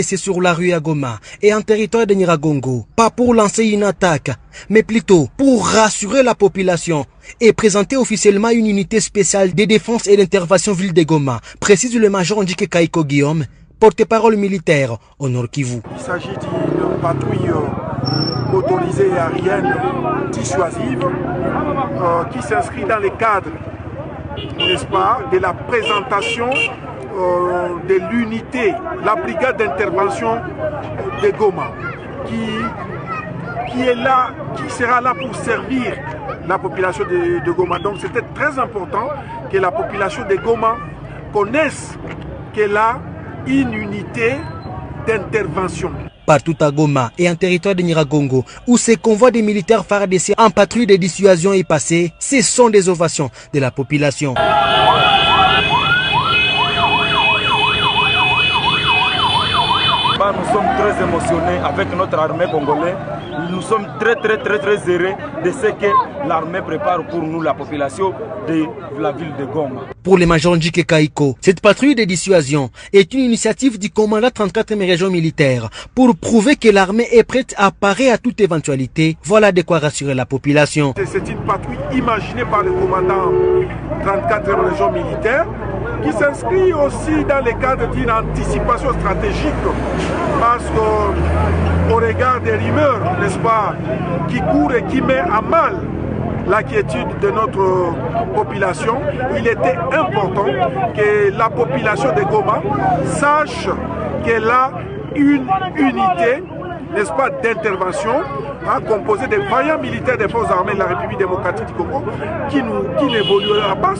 Et c'est sur la rue à Goma et en territoire de Nyiragongo, pas pour lancer une attaque, mais plutôt pour rassurer la population et présenter officiellement une unité spéciale de défense et d'intervention ville de Goma, précise le major Ndike Kaiko Guillaume, porte-parole militaire au Nord Kivu. Il s'agit d'une patrouille motorisée aérienne dissuasive qui s'inscrit dans le cadre, n'est-ce pas, de la présentation de l'unité, la brigade d'intervention de Goma, qui est là, qui sera là pour servir la population de Goma. Donc c'était très important que la population de Goma connaisse qu'elle a une unité d'intervention. Partout à Goma et en territoire de Nyiragongo, où ces convois des militaires FARDC en patrouille de dissuasion est passé, ce sont des ovations de la population. Nous sommes très émotionnés avec notre armée congolaise. Nous sommes très heureux de ce que l'armée prépare pour nous, la population de la ville de Goma. Pour le major Ndike Kaiko, cette patrouille de dissuasion est une initiative du commandant 34e région militaire pour prouver que l'armée est prête à parer à toute éventualité. Voilà de quoi rassurer la population. C'est une patrouille imaginée par le commandant 34e région militaire qui s'inscrit aussi dans le cadre d'une anticipation stratégique parce qu'au regard des rumeurs, n'est-ce pas, qui courent et qui met à mal la quiétude de notre population, il était important que la population de Goma sache qu'elle a une unité, n'est-ce pas, d'intervention composée de vaillants militaires des forces armées de la République démocratique du Congo qui n'évoluera pas